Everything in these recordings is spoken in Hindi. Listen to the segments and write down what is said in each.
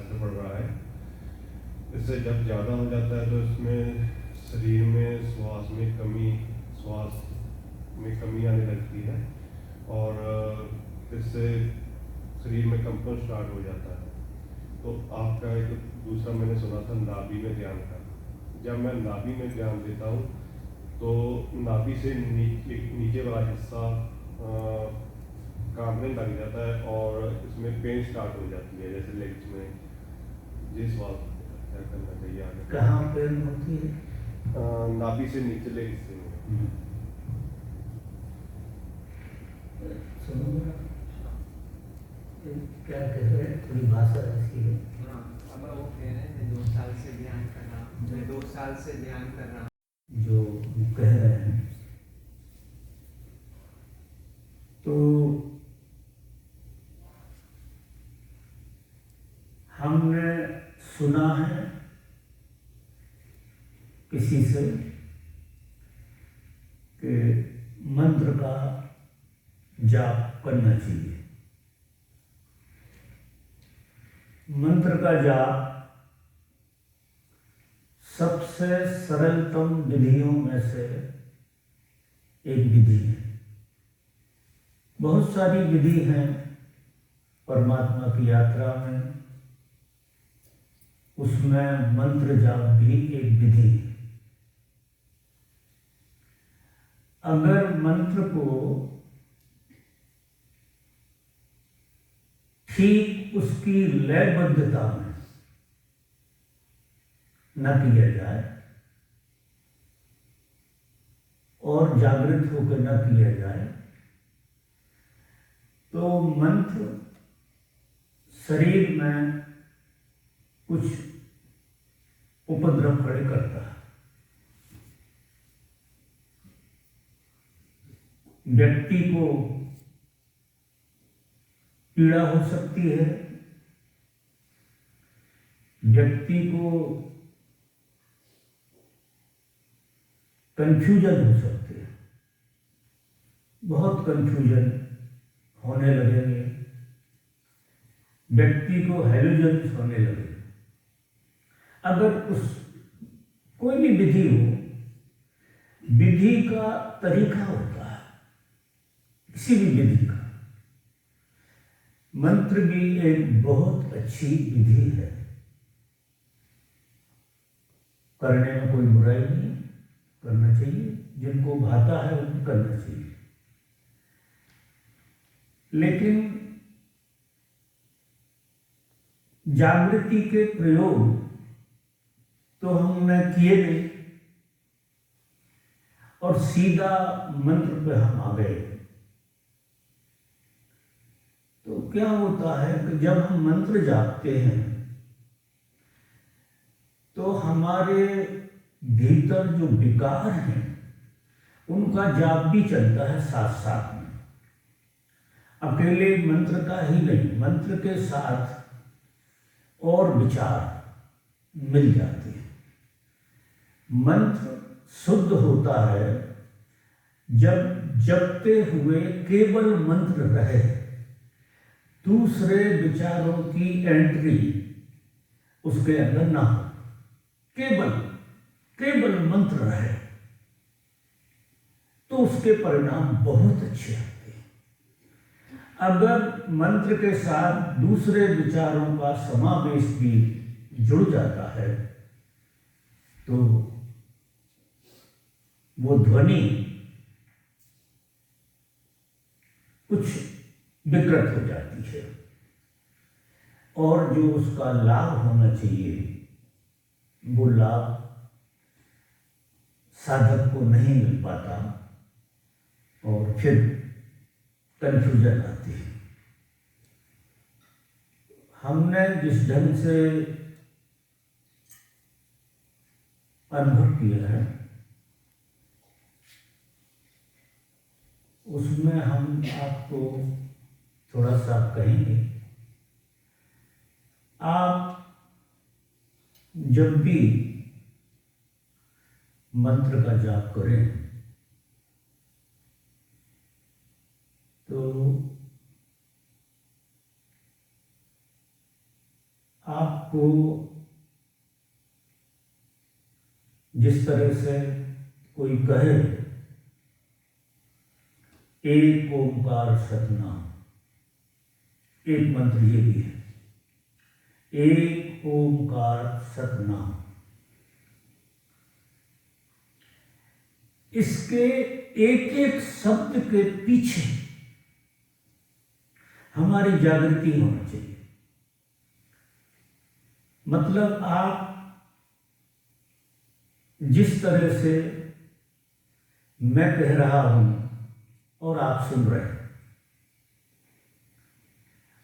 कैंसर बढ़ रहा है। इससे जब ज़्यादा हो जाता है तो इसमें शरीर में श्वास में कमी आने लगती है और इससे शरीर में कंपन स्टार्ट हो जाता है। तो आपका एक दूसरा मैंने सुना था नाभि में ध्यान का। जब मैं नाभि में ध्यान देता हूँ तो नाभि से नीचे वाला हिस्सा कांपने लग जाता है और इसमें पेन स्टार्ट हो जाती है, जैसे लेग्स में। जिस बात क्या करना चाहिए आगे? कहाँ पेन होती है? नाभि से निचले हिस्से में। सुनो जरा, क्या कह रहे हैं? थोड़ी भाषा ऐसी है। हाँ, अब वो कह रहे हैं 2 साल से ध्यान कर रहा हूँ, मैं 2 साल से ध्यान कर रहा हूँ। जो कह रहे हैं तो हमने सुना है किसी से कि मंत्र का जाप करना चाहिए। मंत्र का जाप सबसे सरलतम विधियों में से एक विधि है। बहुत सारी विधि हैं परमात्मा की यात्रा में, उसमें मंत्र जाप भी एक विधि है। अगर मंत्र को ठीक उसकी लयबद्धता में न किया जाए और जागृत होकर न किया जाए तो मंत्र शरीर में कुछ उपद्रव खड़े करता है। व्यक्ति को पीड़ा हो सकती है, व्यक्ति को कंफ्यूजन हो सकती है, बहुत कंफ्यूजन होने लगेंगे, व्यक्ति को हेलुजन्स होने लगेंगे। अगर उस कोई भी विधि हो, विधि का तरीका होता है, किसी भी विधि का। मंत्र भी एक बहुत अच्छी विधि है, करने में कोई बुराई नहीं, करना चाहिए, जिनको भाता है उनको करना चाहिए। लेकिन जागृति के प्रयोग तो हमने किए नहीं और सीधा मंत्र पे हम आ गए। तो क्या होता है कि जब हम मंत्र जापते हैं तो हमारे भीतर जो विकार हैं उनका जाप भी चलता है साथ साथ में। अकेले मंत्र का ही नहीं, मंत्र के साथ और विचार मिल जाते हैं। मंत्र शुद्ध होता है जब जपते हुए केवल मंत्र रहे, दूसरे विचारों की एंट्री उसके अंदर ना हो, केवल मंत्र रहे, तो उसके परिणाम बहुत अच्छे आते हैं। अगर मंत्र के साथ दूसरे विचारों का समावेश भी जुड़ जाता है तो वो ध्वनि कुछ विकृत हो जाती है और जो उसका लाभ होना चाहिए वो लाभ साधक को नहीं मिल पाता और फिर कंफ्यूजन आती है। हमने जिस ढंग से अनुभव किया है उसमें हम आपको थोड़ा सा कहेंगे। आप जब भी मंत्र का जाप करें तो आप आपको जिस तरह से कोई कहे एक ओंकार सतनाम, एक मंत्र ये भी है, एक ओंकार सतनाम। इसके एक एक शब्द के पीछे हमारी जागृति होनी चाहिए। मतलब आप जिस तरह से मैं कह रहा हूं और आप सुन रहे हैं,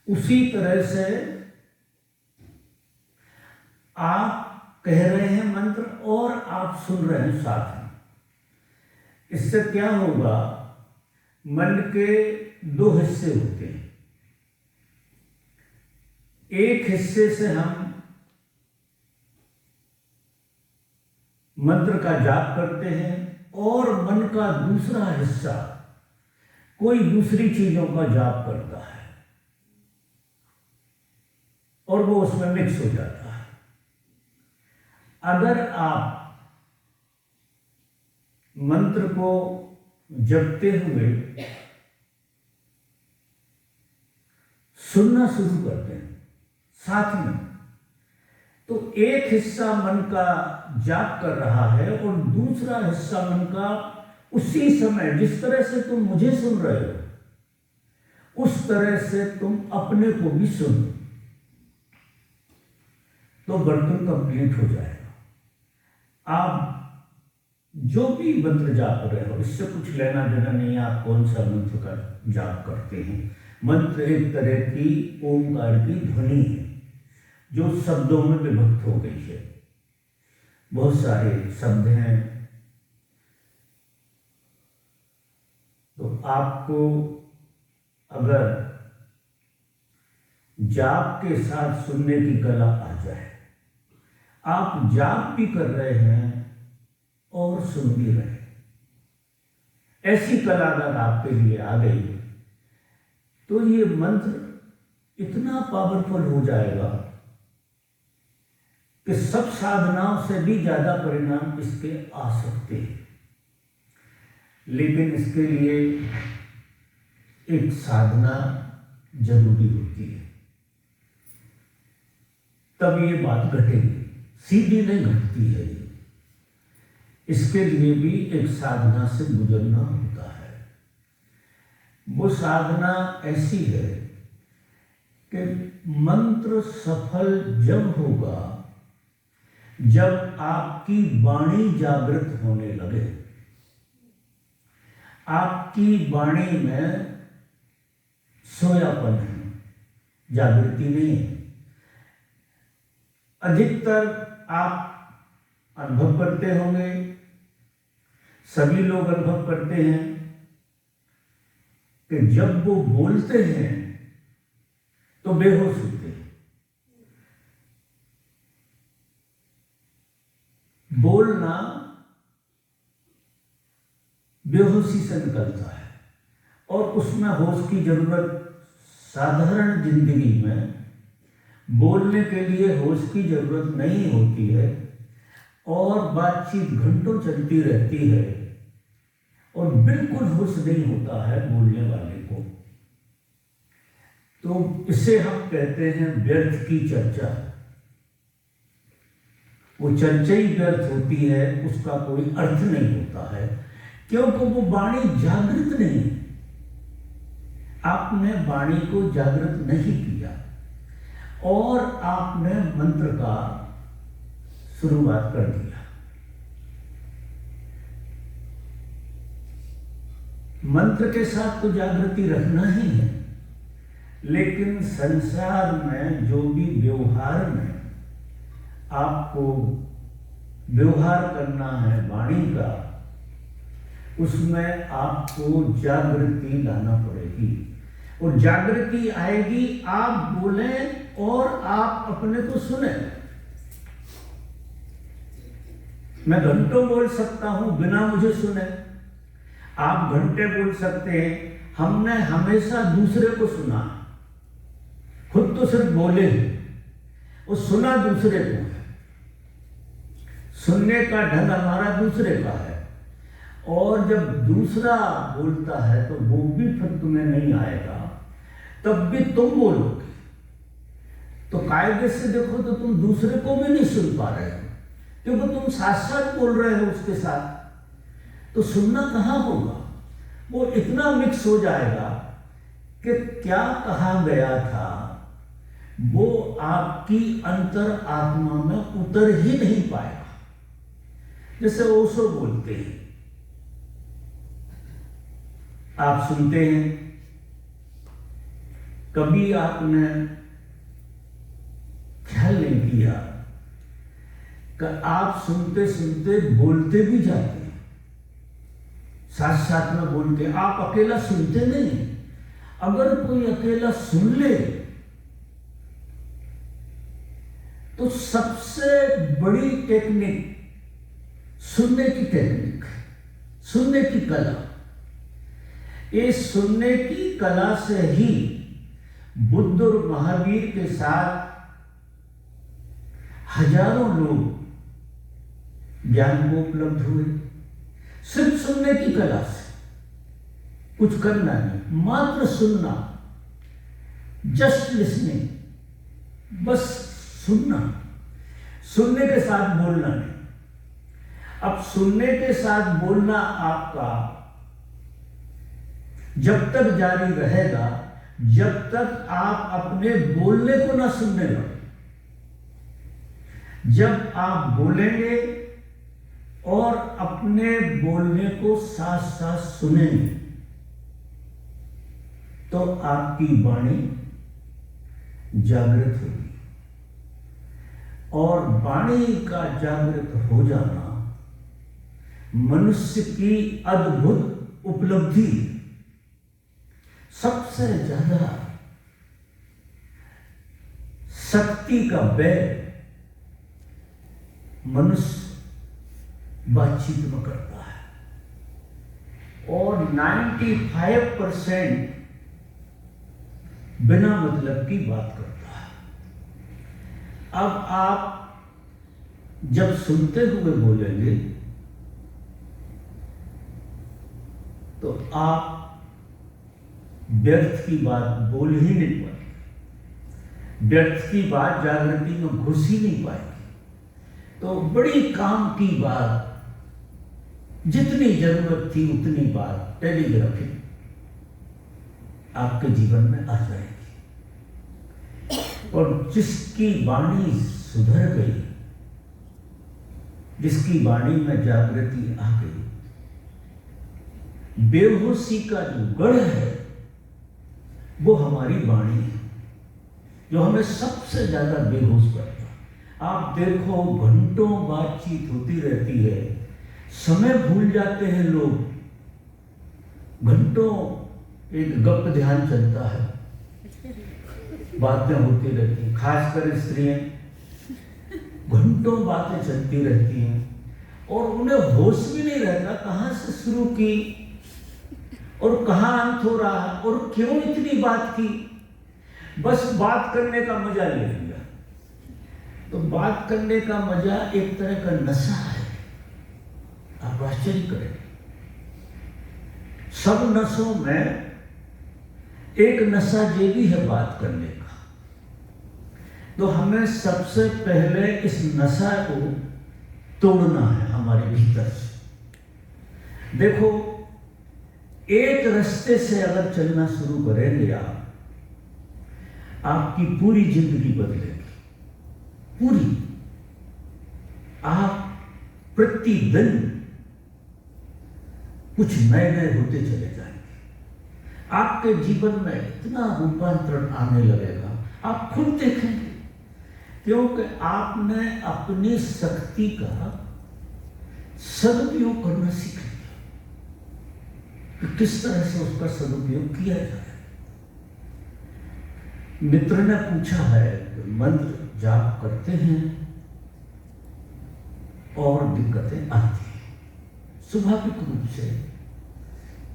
उसी तरह से आप कह रहे हैं मंत्र और आप सुन रहे हैं साथ में। इससे क्या होगा, मन के दो हिस्से होते हैं। एक हिस्से से हम मंत्र का जाप करते हैं और मन का दूसरा हिस्सा कोई दूसरी चीजों का जाप करता है और वो उसमें मिक्स हो जाता है। अगर आप मंत्र को जपते हुए सुनना शुरू करते हैं साथ में, तो एक हिस्सा मन का जाप कर रहा है और दूसरा हिस्सा मन का उसी समय, जिस तरह से तुम मुझे सुन रहे हो उस तरह से तुम अपने को भी सुनो, तो बर्तन कंप्लीट हो जाएगा। आप जो भी मंत्र जाप कर रहे हो, इससे कुछ लेना देना नहीं, आप कौन सा मंत्र का जाप करते हैं। मंत्र एक तरह की ओंकार की ध्वनि है जो शब्दों में विभक्त हो गई है। बहुत सारे शब्द हैं, तो आपको अगर जाप के साथ सुनने की कला आ जाए, आप जाप भी कर रहे हैं और सुन भी रहे हैं, ऐसी कला अगर आपके लिए आ गई तो ये मंत्र इतना पावरफुल हो जाएगा कि सब साधनाओं से भी ज्यादा परिणाम इसके आ सकते हैं। लेकिन इसके लिए एक साधना जरूरी होती है, तब ये बात घटेगी, सीधी नहीं घटती है ये। इसके लिए भी एक साधना से गुजरना होता है। वो साधना ऐसी है कि मंत्र सफल जब होगा जब आपकी वाणी जागृत होने लगे। आपकी वाणी में सोयापन है, जागृति नहीं है। अधिकतर आप अनुभव करते होंगे, सभी लोग अनुभव करते हैं कि जब वो बोलते हैं तो बेहोश होते हैं। बोलना बेहोशी से निकलता है और उसमें होश की जरूरत, साधारण जिंदगी में बोलने के लिए होश की जरूरत नहीं होती है और बातचीत घंटों चलती रहती है और बिल्कुल होश नहीं होता है बोलने वाले को। तो इसे हम कहते हैं व्यर्थ की चर्चा। वो चर्चा ही व्यर्थ होती है, उसका कोई अर्थ नहीं होता है, क्योंकि वो वाणी जागृत नहीं। आपने वाणी को जागृत नहीं किया और आपने मंत्र का शुरुआत कर दिया। मंत्र के साथ तो जागृति रखना ही है, लेकिन संसार में जो भी व्यवहार में आपको व्यवहार करना है वाणी का, उसमें आपको जागृति लाना पड़ेगी। और जागृति आएगी, आप बोलें और आप अपने को सुने। मैं घंटों बोल सकता हूं बिना मुझे सुने, आप घंटे बोल सकते हैं। हमने हमेशा दूसरे को सुना, खुद तो सिर्फ बोले, वो सुना दूसरे को है, सुनने का ढंग हमारा दूसरे का है, और जब दूसरा बोलता है तो वो भी फिर तुम्हें नहीं आएगा, तब भी तुम बोलोगे। तो कायदे से देखो तो तुम दूसरे को भी नहीं सुन पा रहे हो, क्योंकि तुम साथ साथ बोल रहे हो उसके साथ, तो सुनना कहाँ होगा। वो इतना मिक्स हो जाएगा कि क्या कहा गया था वो आपकी अंतर आत्मा में उतर ही नहीं पाएगा। जैसे ओशो बोलते हैं, आप सुनते हैं, कभी आपने ख्याल नहीं किया कि आप सुनते सुनते बोलते भी जाते हैं, साथ साथ में बोलते। आप अकेला सुनते नहीं, अगर कोई अकेला सुन ले तो सबसे बड़ी टेक्निक सुनने की टेक्निक, सुनने की कला। इस सुनने की कला से ही बुद्ध और महावीर के साथ हजारों लोग ज्ञान को उपलब्ध हुए, सिर्फ सुनने की कला से। कुछ करना नहीं, मात्र सुनना, जस्ट लिसनिंग, बस सुनना, सुनने के साथ बोलना नहीं। अब सुनने के साथ बोलना आपका जब तक जारी रहेगा जब तक आप अपने बोलने को ना सुनने लगो। जब आप बोलेंगे और अपने बोलने को साथ साथ सुनेंगे तो आपकी वाणी जागृत होगी, और वाणी का जागृत हो जाना मनुष्य की अद्भुत उपलब्धि। सबसे ज्यादा शक्ति का व्यय मनुष्य बातचीत में करता है, और 95% बिना मतलब की बात करता है। अब आप जब सुनते हुए बोलेंगे तो आप व्यर्थ की बात बोल ही नहीं पाएंगे, व्यर्थ की बात जागृति में घुस ही नहीं पाएगी। तो बड़ी काम की बात, जितनी जरूरत थी उतनी बात टेलीग्राफी आपके जीवन में आ जाएगी, और जिसकी वाणी सुधर गई, जिसकी वाणी में जागृति आ गई, बेहोशी का जो गढ़ है वो हमारी वाणी है, जो हमें सबसे ज्यादा बेहोश करता है। आप देखो, घंटों बातचीत होती रहती है, समय भूल जाते हैं लोग, घंटों एक गप ध्यान चलता है, बातें होती रहती हैं, खासकर स्त्रियां घंटों बातें चलती रहती हैं, और उन्हें होश भी नहीं रहता कहां से शुरू की और कहां अंत हो रहा है, और क्यों इतनी बात की। बस बात करने का मजा ले लिया। तो बात करने का मजा एक तरह का नशा है, आप आश्चर्य करें। सब नशों में एक नशा ये भी है बात करने का। तो हमें सबसे पहले इस नशा को तोड़ना है हमारे भीतर से। देखो, एक रास्ते से अगर चलना शुरू करेंगे आपकी पूरी जिंदगी बदलेगी, पूरी। आप प्रतिदिन कुछ नए नए होते चले जाएंगे, आपके जीवन में इतना रूपांतरण आने लगेगा, आप खुद देखेंगे, क्योंकि आपने अपनी शक्ति का सदुपयोग करना सीख लिया कि किस तरह से उसका सदुपयोग किया जाए। मित्र ने पूछा है कि मंत्र जाप करते हैं और दिक्कतें आती हैं, स्वाभाविक रूप से,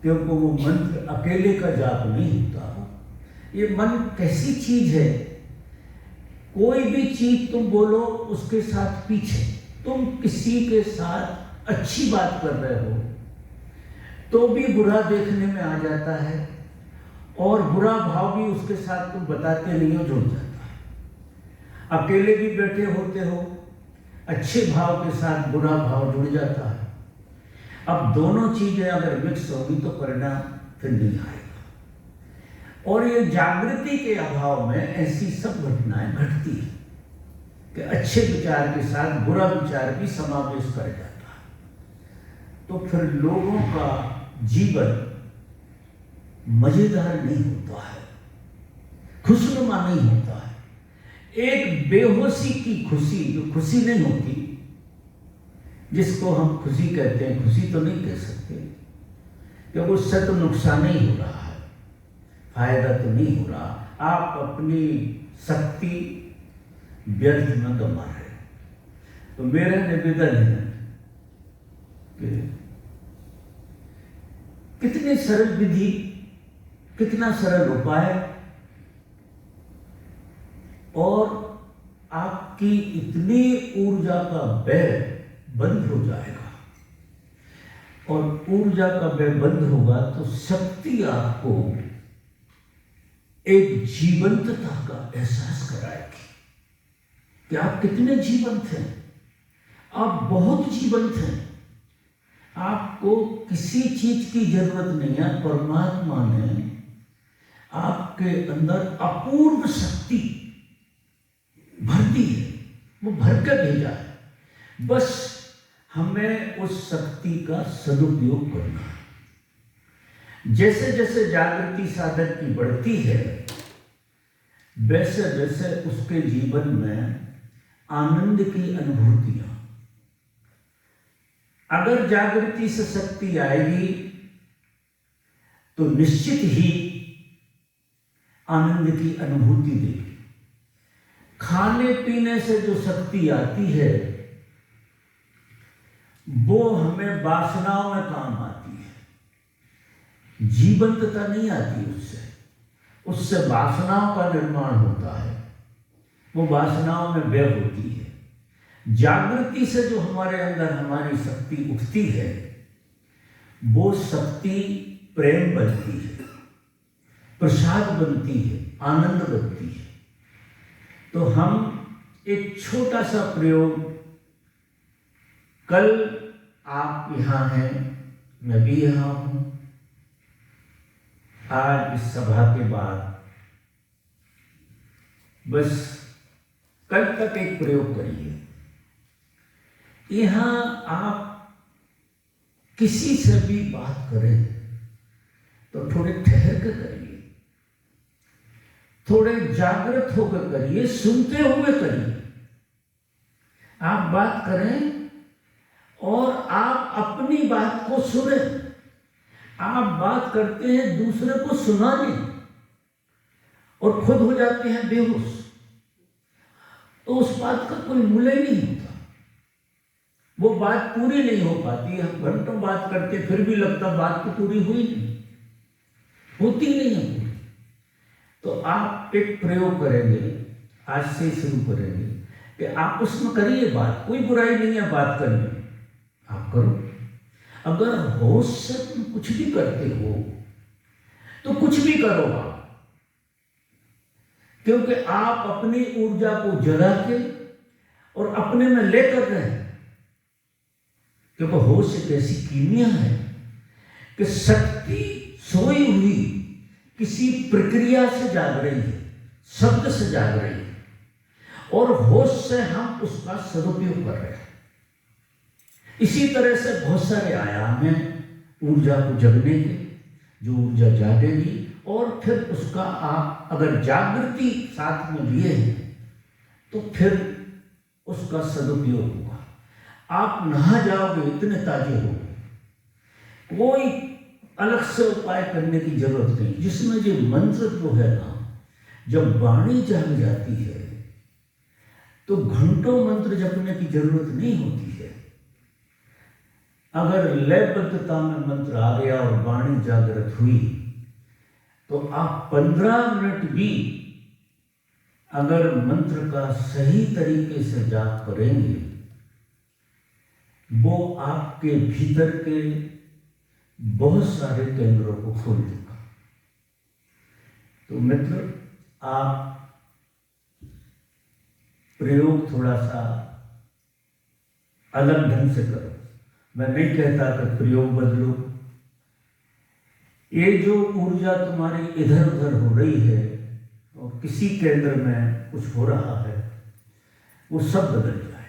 क्योंकि वो मंत्र अकेले का जाप नहीं होता। ये मन कैसी चीज है कोई भी चीज तुम बोलो उसके साथ पीछे, तुम किसी के साथ अच्छी बात कर रहे हो तो भी बुरा देखने में आ जाता है, और बुरा भाव भी उसके साथ तुम बताते नहीं हो, जुड़ जाता है। अकेले भी बैठे होते हो, अच्छे भाव के साथ बुरा भाव जुड़ जाता है। अब दोनों चीजें अगर मिक्स होगी तो परिणाम फिर नहीं आएगा। और ये जागृति के अभाव में ऐसी सब घटनाएं घटती है कि अच्छे विचार के साथ बुरा विचार भी समावेश कर जाता है। तो फिर लोगों का जीवन मजेदार नहीं होता है, खुशनुमा नहीं होता है। एक बेहोशी की खुशी, जो खुशी नहीं होती, जिसको हम खुशी कहते हैं, खुशी तो नहीं कह सकते क्योंकि उससे तो नुकसान नहीं हो रहा है, फायदा तो नहीं हो रहा, आप अपनी शक्ति व्यर्थ में गंवा रहे। तो मेरा निवेदन है कि कितनी सरल विधि, कितना सरल उपाय, और आपकी इतनी ऊर्जा का व्यय बंद हो जाएगा। और ऊर्जा का व्यय बंद होगा तो शक्ति आपको एक जीवंतता का एहसास कराएगी कि आप कितने जीवंत हैं। आप बहुत जीवंत हैं, आपको किसी चीज की जरूरत नहीं है। परमात्मा ने आपके अंदर अपूर्व शक्ति भर दी है, वो भर कर भेजा है। बस हमें उस शक्ति का सदुपयोग करना है। जैसे जैसे जागृति साधक की बढ़ती है, वैसे वैसे उसके जीवन में आनंद की अनुभूतियां, अगर जागृति से शक्ति आएगी तो निश्चित ही आनंद की अनुभूति देगी। खाने पीने से जो शक्ति आती है वो हमें वासनाओं में काम आती है, जीवंतता नहीं आती उससे। उससे वासनाओं का निर्माण होता है, वो वासनाओं में व्यय होती है। जागृति से जो हमारे अंदर हमारी शक्ति उठती है, वो शक्ति प्रेम बनती है, प्रसाद बनती है, आनंद बनती है। तो हम एक छोटा सा प्रयोग, कल आप यहाँ हैं, मैं भी यहाँ हूँ, आज इस सभा के बाद बस कल तक एक प्रयोग करिए। यहाँ आप किसी से भी बात करें तो थोड़े ठहर कर करिए, थोड़े जागृत होकर करिए, सुनते हुए करिए। आप बात करें और आप अपनी बात को सुने। आप बात करते हैं दूसरे को सुनाने और खुद हो जाते हैं बेहोश, तो उस बात का कोई मूल्य नहीं होता, वो बात पूरी नहीं हो पाती। हम घंटों बात करते फिर भी लगता बात तो पूरी हुई नहीं, होती नहीं है पूरी। तो आप एक प्रयोग करेंगे, आज से शुरू करेंगे कि आप उसमें करिए बात, कोई बुराई नहीं है बात करने, आप करो। अगर होश से तुम कुछ भी करते हो तो कुछ भी करो आप, क्योंकि आप अपनी ऊर्जा को जला के और अपने में लेकर रहे हैं। क्योंकि होश एक ऐसी कीमिया है कि शक्ति सोई हुई किसी प्रक्रिया से जाग रही है, शब्द से जाग रही है, और होश से हम उसका सदुपयोग कर रहे हैं। इसी तरह से बहुत सारे आयाम हैं ऊर्जा को जगने के, जो ऊर्जा जागेगी और फिर उसका आप अगर जागृति साथ में लिए हैं तो फिर उसका सदुपयोग होगा। आप नहा जाओगे, इतने ताजे होगे, कोई अलग से उपाय करने की जरूरत नहीं। जिसमें जो मंत्र जो है ना, जब वाणी जाग जाती है तो घंटों मंत्र जपने की जरूरत नहीं होती है। अगर लयबद्धता में मंत्र आ गया और वाणी जागृत हुई तो आप 15 मिनट भी अगर मंत्र का सही तरीके से जाप करेंगे, वो आपके भीतर के बहुत सारे केंद्रों को खोल देगा। तो मित्र, आप प्रयोग थोड़ा सा अलग ढंग से करो। मैं नहीं कहता कि प्रयोग बदलो। ये जो ऊर्जा तुम्हारी इधर उधर हो रही है और किसी केंद्र में कुछ हो रहा है, वो सब बदल जाए।